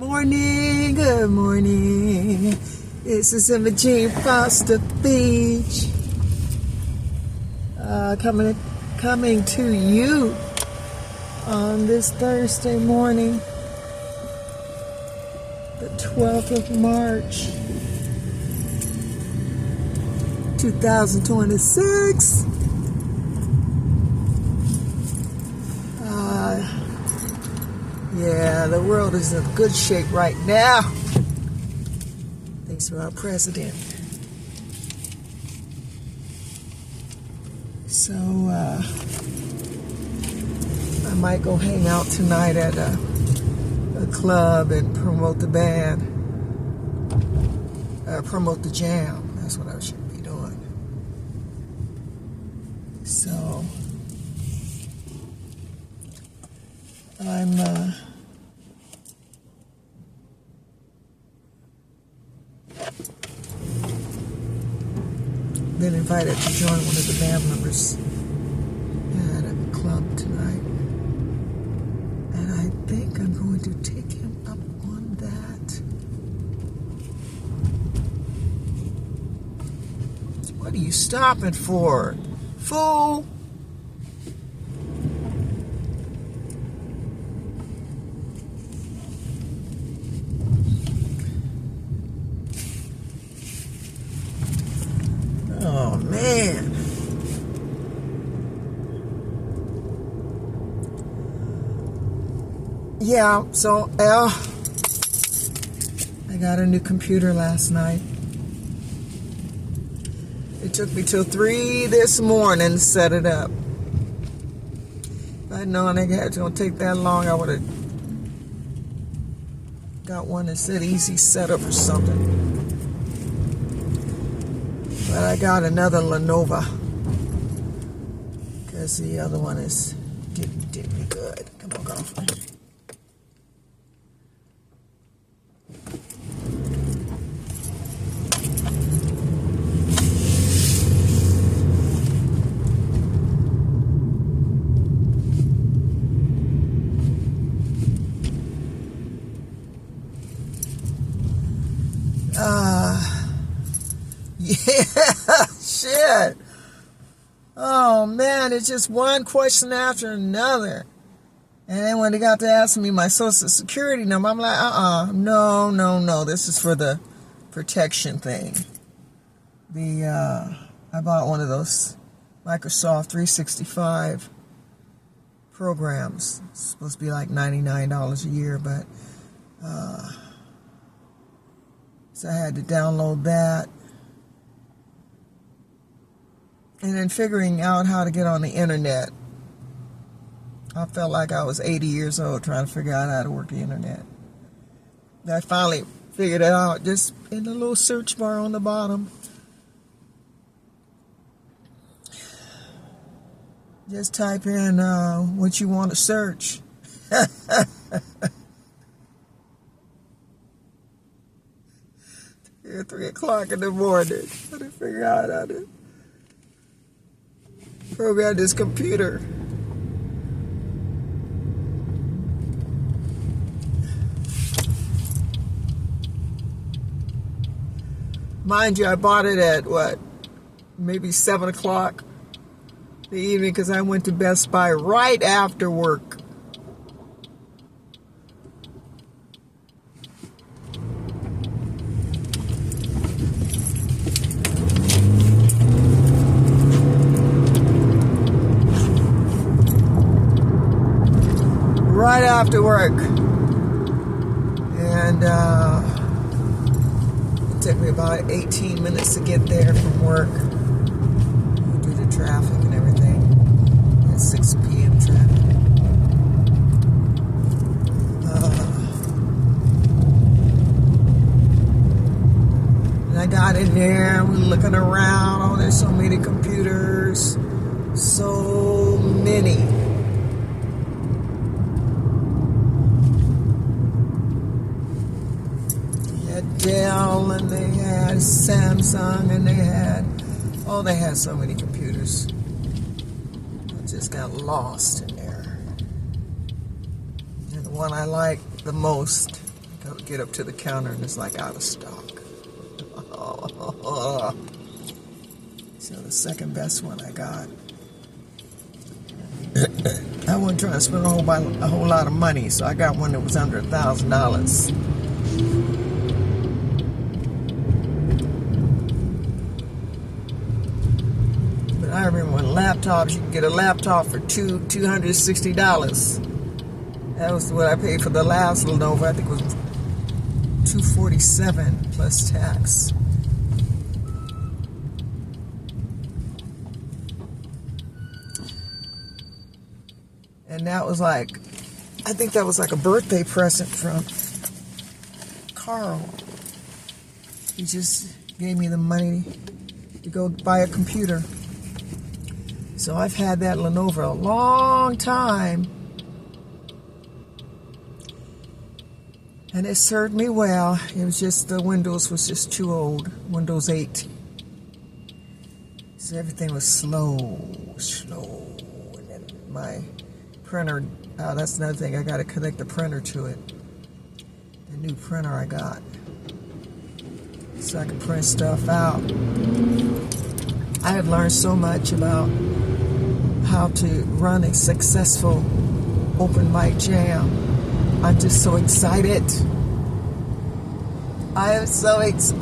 Morning, good morning. This is Imogene Foster Beach. Coming to you on this Thursday morning, the 12th of March, 2026. Yeah, the world is in good shape right now. Thanks to our president. So, I might go hang out tonight at a club and promote the band. Promote the jam. That's what I should be doing. So, I'm been invited to join one of the band members at a club tonight, and I think I'm going to take him up on that. What are you stopping for, fool? Oh, man. Yeah, so, I got a new computer last night. It took me till 3 this morning to set it up. If I'd known it was going to take that long, I would have got one that said easy setup or something. But I got another Lenovo because the other one did me good. Come on, girlfriend. Yeah, shit. Oh, man, it's just one question after another. And then when they got to ask me my social security number, I'm like, no. This is for the protection thing. I bought one of those Microsoft 365 programs. It's supposed to be like $99 a year, but so I had to download that. And then figuring out how to get on the internet. I felt like I was 80 years old trying to figure out how to work the internet. I finally figured it out just in the little search bar on the bottom. Just type in what you want to search. 3 o'clock in the morning. Trying to figure out how to program this computer. Mind you, I bought it at maybe 7 o'clock in the evening because I went to Best Buy right after work. Right after work. And it took me about 18 minutes to get there from work due to traffic and everything. At 6 p.m. traffic. And I got in there, we're looking around. Oh, there's so many computers. So many. Dell, and they had Samsung, and they had so many computers. I just got lost in there. And the one I like the most, get up to the counter and it's like out of stock. So the second best one I got. I wasn't trying to spend a whole lot of money, so I got one that was under $1,000. But I remember when laptops, you could get a laptop for $260. That was what I paid for the last Lenovo. I think it was $247 plus tax. And that was like, I think that was like a birthday present from Carl. He just gave me the money to go buy a computer. So I've had that Lenovo a long time. And it served me well. It was just, the Windows was just too old. Windows 8. So everything was slow. And then my printer, that's another thing. I got to connect the printer to it. The new printer I got. So I can print stuff out. I have learned so much about how to run a successful open mic jam. I'm just so excited. I'm so excited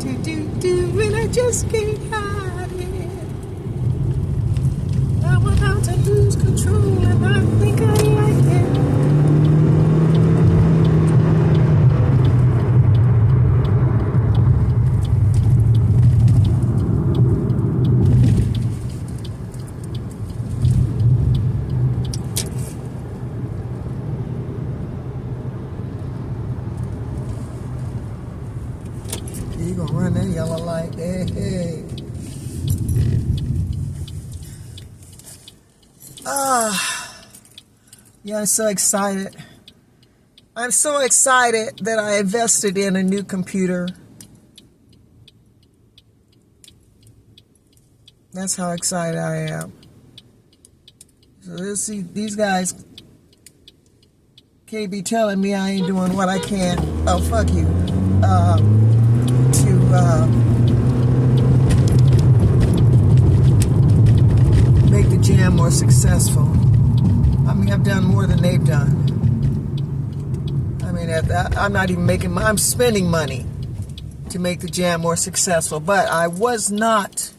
to do, and I just can't hide it. I'm about to lose control, and I think I like it. You gonna run that yellow light? Hey. Yeah, I'm so excited. I'm so excited that I invested in a new computer. That's how excited I am. So let's see, these guys can't be telling me I ain't doing what I can. Oh, fuck you. Make the jam more successful. I mean, I've done more than they've done. I mean, I'm not even making, I'm spending money to make the jam more successful, but I was not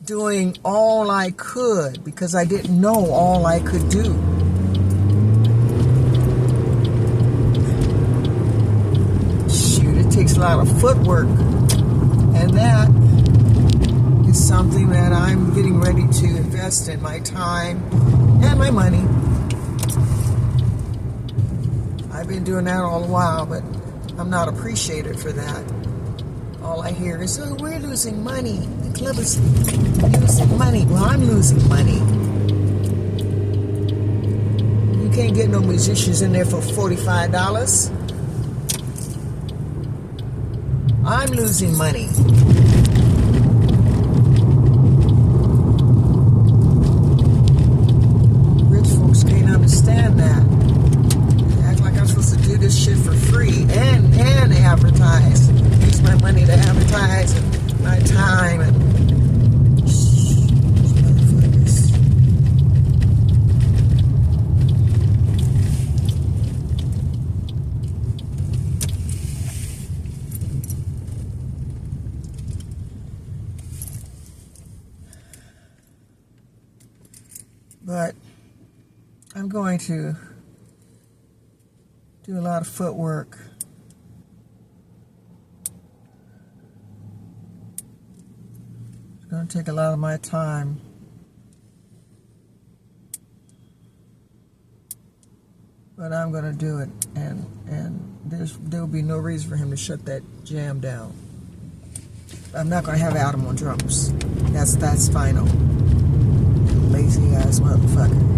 doing all I could because I didn't know all I could do. Shoot, it takes a lot of footwork, and that is something that I'm getting ready to invest in my time and my money. I've been doing that all a while, but I'm not appreciated for that. All I hear is, oh, we're losing money. The club is losing money. Well, I'm losing money. You can't get no musicians in there for $45. I'm losing money. Rich folks can't understand that. They act like I'm supposed to do this shit for free and advertise. Use my money to advertise and my time and motherfuckers. But I'm going to do a lot of footwork. It's going to take a lot of my time. But I'm going to do it, and there will be no reason for him to shut that jam down. I'm not going to have Adam on drums. That's final. Lazy ass motherfucker.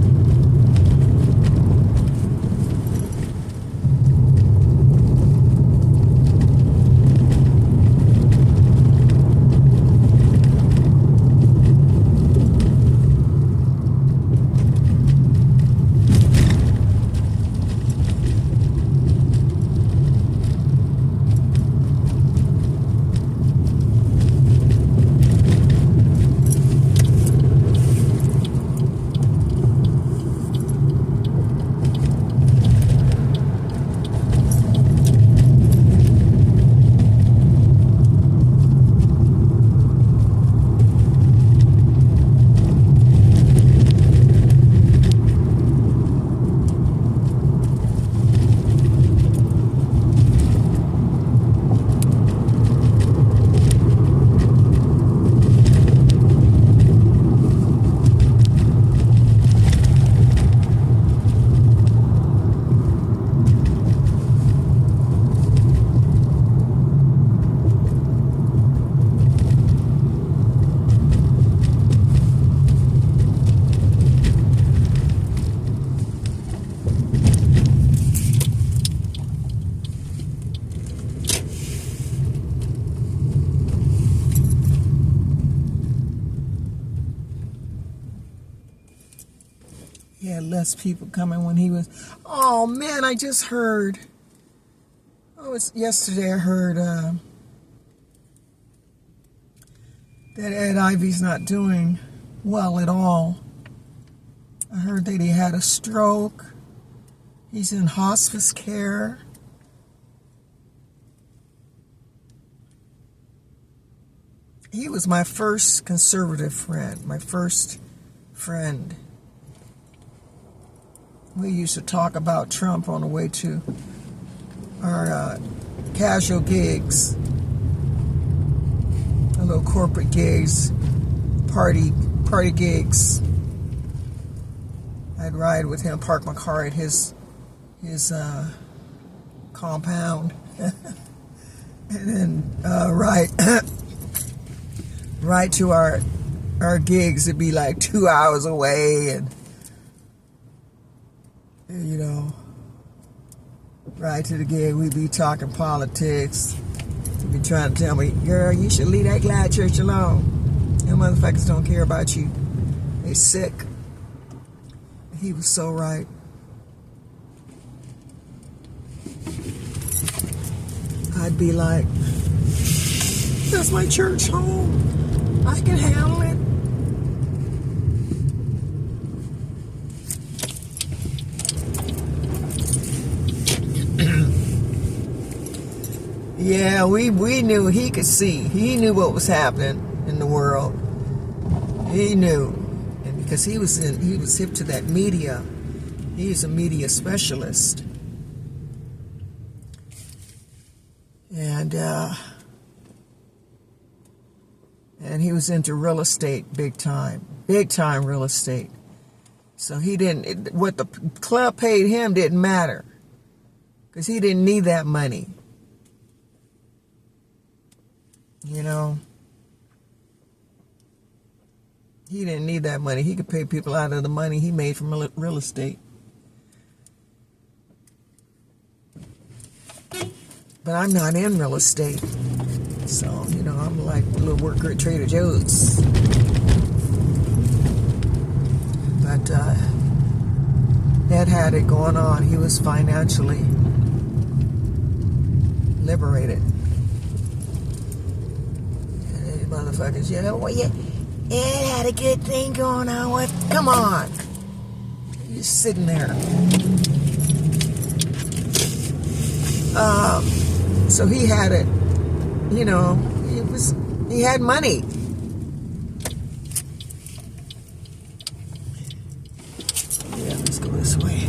had less people coming when he was. Oh man, I just heard. Oh, it's yesterday. I heard that Ed Ivy's not doing well at all. I heard that he had a stroke. He's in hospice care. He was my first conservative friend, my first friend. We used to talk about Trump on the way to our casual gigs, our little corporate gigs, party gigs. I'd ride with him, park my car at his compound, and then ride to our gigs. It'd be like 2 hours away, and you know, ride to the gig. We'd be talking politics. He'd be trying to tell me, girl, you should leave that Glad church alone. Them motherfuckers don't care about you. They sick. He was so right. I'd be like, that's my church home. I can handle it. Yeah, we knew he could see. He knew what was happening in the world. He knew. And because he was hip to that media. He's a media specialist. And he was into real estate big time real estate. So what the club paid him didn't matter, because he didn't need that money. You know, he didn't need that money. He could pay people out of the money he made from real estate. But I'm not in real estate. So, you know, I'm like a little worker at Trader Joe's. But Ed had it going on. He was financially liberated. And these motherfuckers, you know, well, yeah, Ed had a good thing going on. What? Come on. You're sitting there. So he had it, you know, he had money. Yeah, let's go this way.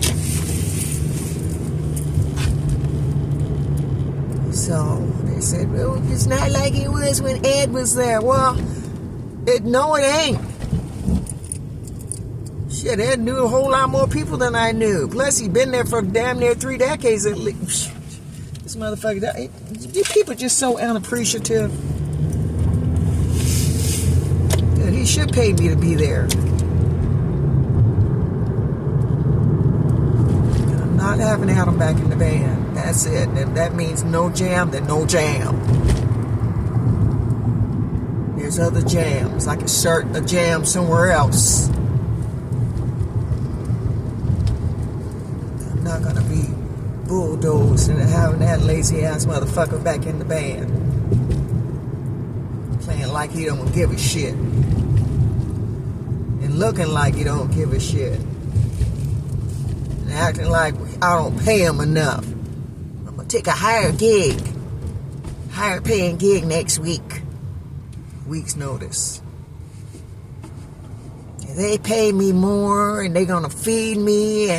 So they said, well, it's not like it was when Ed was there. Well, no, it ain't. Shit, Ed knew a whole lot more people than I knew. Plus, he'd been there for damn near 3 decades at least. This motherfucker, people just so unappreciative. That he should pay me to be there. I'm not having Adam back in the band. That's it. And if that means no jam, then no jam. There's other jams. I can start a jam somewhere else. I'm not gonna be bulldozed and having that lazy ass motherfucker back in the band, playing like he don't give a shit and looking like he don't give a shit and acting like I don't pay him enough. I'm gonna take a higher paying gig next week's notice. They pay me more and they're gonna feed me,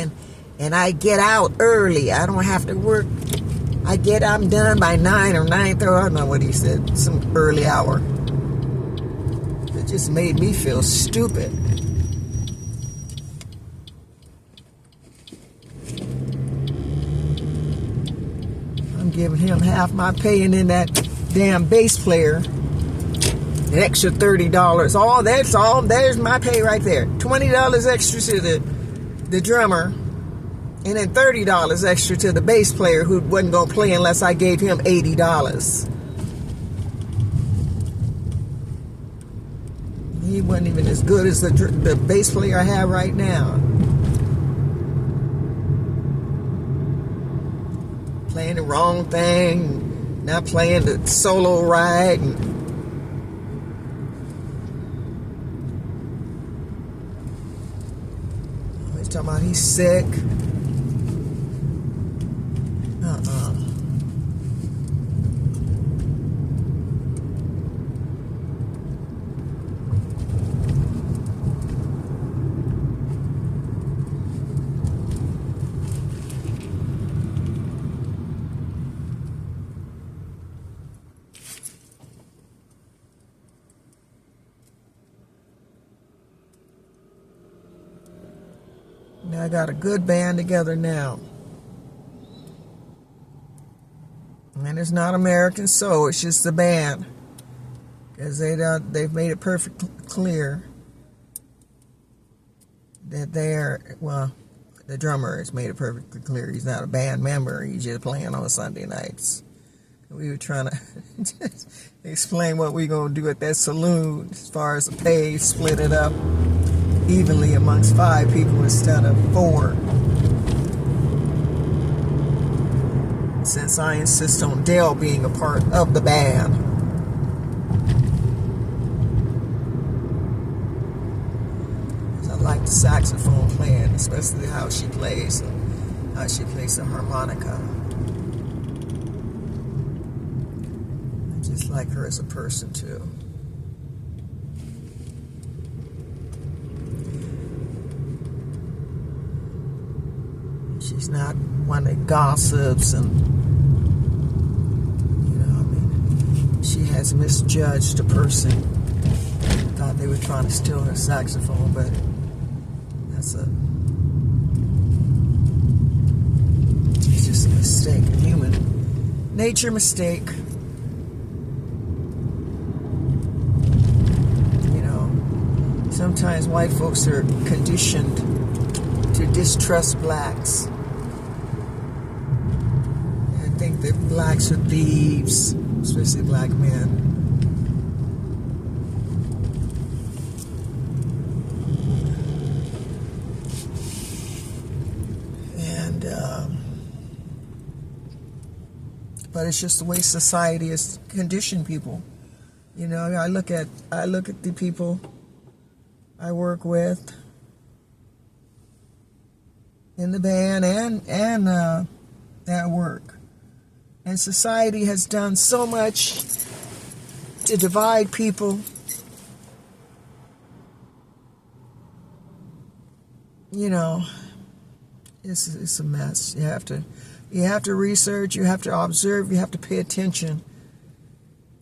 and I get out early. I don't have to work. I'm done by 9 or 9:30. I don't know what he said. Some early hour. It just made me feel stupid. I'm giving him half my pay, and then that damn bass player an extra $30. There's my pay right there. $20 extra to the drummer. And then $30 extra to the bass player who wasn't going to play unless I gave him $80. He wasn't even as good as the bass player I have right now. playing the wrong thing, not playing the solo right. And he's talking about he's sick. I got a good band together now. And it's not American Soul, it's just the band. Because they've made it perfectly clear that the drummer has made it perfectly clear he's not a band member, he's just playing on Sunday nights. We were trying to explain what we're going to do at that saloon as far as the pay, split it up evenly amongst 5 people instead of 4. Since I insist on Dale being a part of the band. I like the saxophone playing, especially how she plays the harmonica. I just like her as a person too. She's not one that gossips and, she has misjudged a person. Thought they were trying to steal her saxophone, but it's just a mistake, a human nature mistake. Sometimes white folks are conditioned to distrust blacks. I think that blacks are thieves, especially black men. But it's just the way society has conditioned people. I look at the people I work with in the band and at work. And society has done so much to divide people. It's a mess. You have to research, you have to observe, you have to pay attention.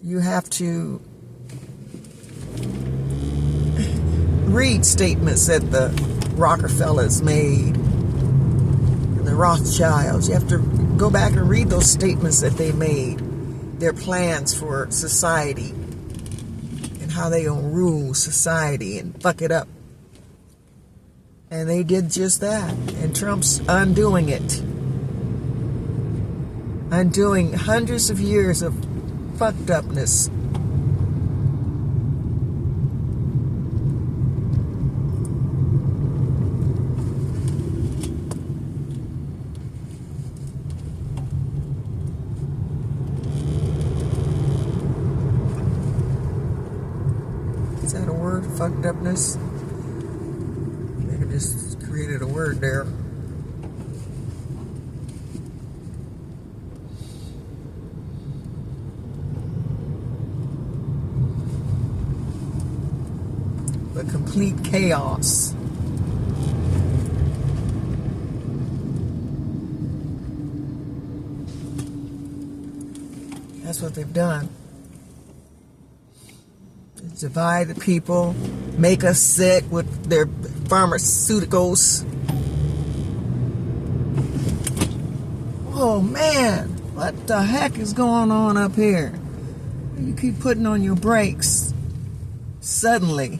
You have to read statements that the Rockefellers made, the Rothschilds. You have to go back and read those statements that they made, their plans for society, and how they gonna rule society and fuck it up. And they did just that. And Trump's undoing it. Undoing hundreds of years of fucked upness. Is that a word? Fucked upness? I could just created a word there. But complete chaos. That's what they've done. Divide the people, make us sick with their pharmaceuticals. Oh man, what the heck is going on up here? You keep putting on your brakes suddenly.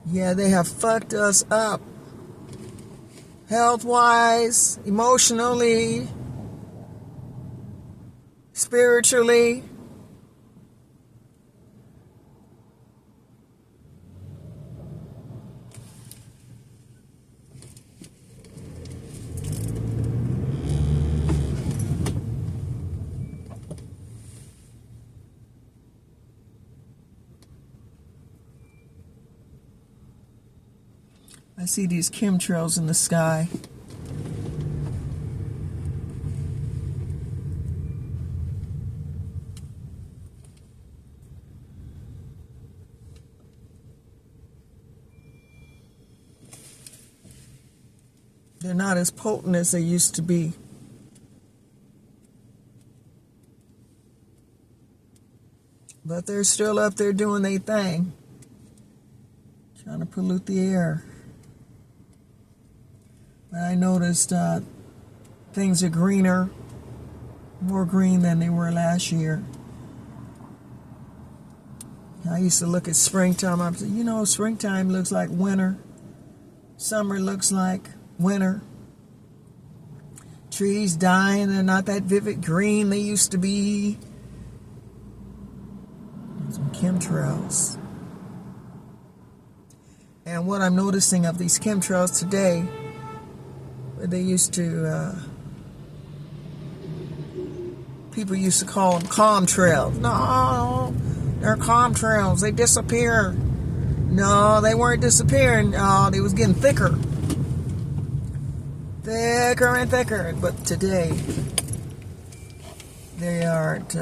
Yeah, they have fucked us up. Health-wise, emotionally, spiritually. see these chemtrails in the sky. They're not as potent as they used to be. But they're still up there doing their thing. Trying to pollute the air. But I noticed things are greener. More green than they were last year. I used to look at springtime. I said, you know, springtime looks like winter. Summer looks like winter. Trees dying. They're not that vivid green they used to be. Some chemtrails. And what I'm noticing of these chemtrails today, they used to, people used to call them contrails. No, they're contrails. They disappear. No, they weren't disappearing. Oh, they was getting thicker. Thicker and thicker. But today, they aren't.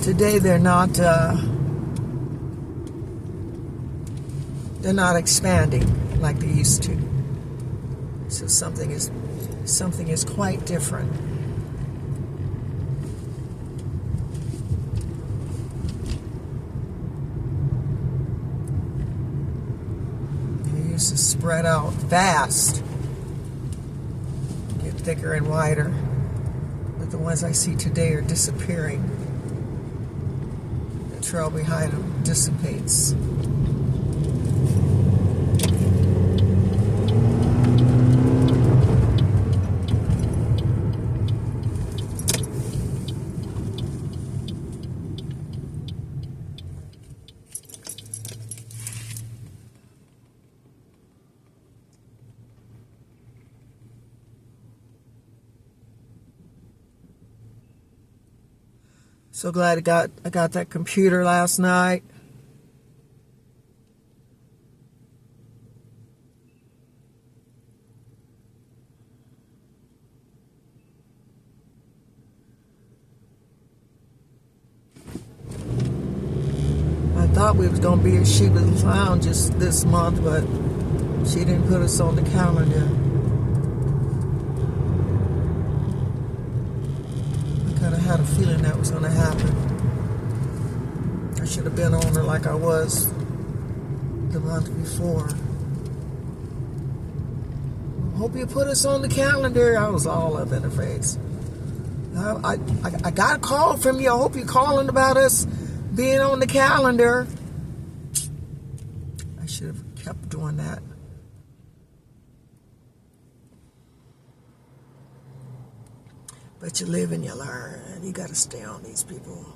Today they're not expanding like they used to. So something is quite different. They used to spread out fast, get thicker and wider. But the ones I see today are disappearing. Trail behind them dissipates. So glad I got that computer last night. I thought we was going to be at Sheba's Lounge just this month, but she didn't put us on the calendar. I had a feeling that was going to happen. I should have been on her like I was the month before. Hope you put us on the calendar. I was all up in her face. I got a call from you. I hope you're calling about us being on the calendar. I should have kept doing that. But you live and you learn. You got to stay on these people.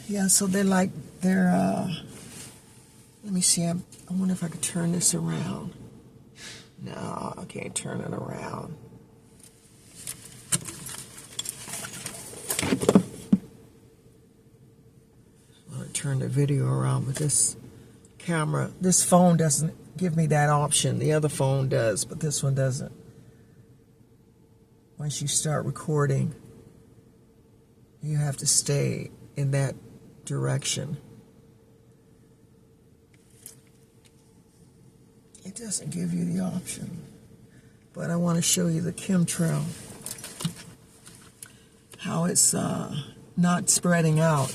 Yeah, so they're let me see, I wonder if I could turn this around. No, I can't turn it around. I want to turn the video around, but this phone doesn't give me that option. The other phone does, but this one doesn't. Once you start recording, you have to stay in that direction. It doesn't give you the option. But I want to show you the chemtrail. How it's not spreading out.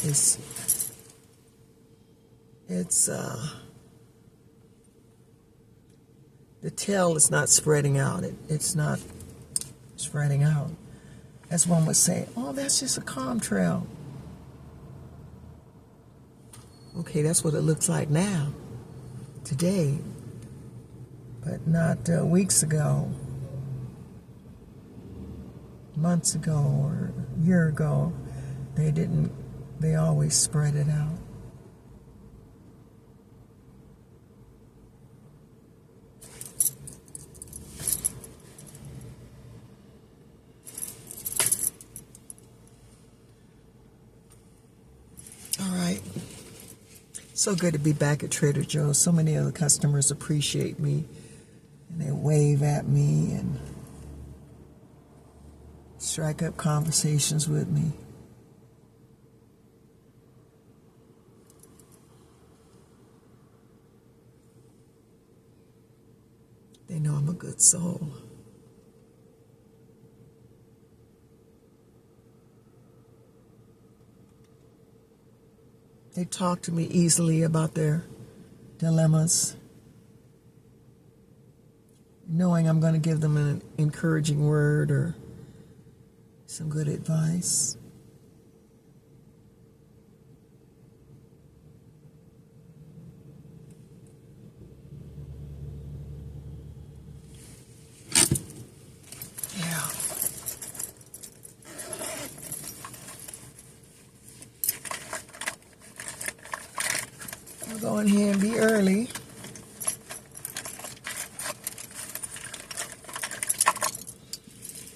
The tail is not spreading out. It's not spreading out. As one would say, oh, that's just a contrail. Okay, that's what it looks like now, today, but not weeks ago, months ago, or a year ago. They always spread it out. All right. So good to be back at Trader Joe's. So many other customers appreciate me, and they wave at me and strike up conversations with me. They know I'm a good soul. They talk to me easily about their dilemmas, knowing I'm going to give them an encouraging word or some good advice. Yeah. I'll go in here and be early.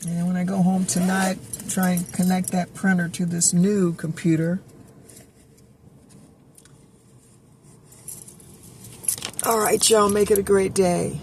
And when I go home tonight, try and connect that printer to this new computer. All right, y'all, make it a great day.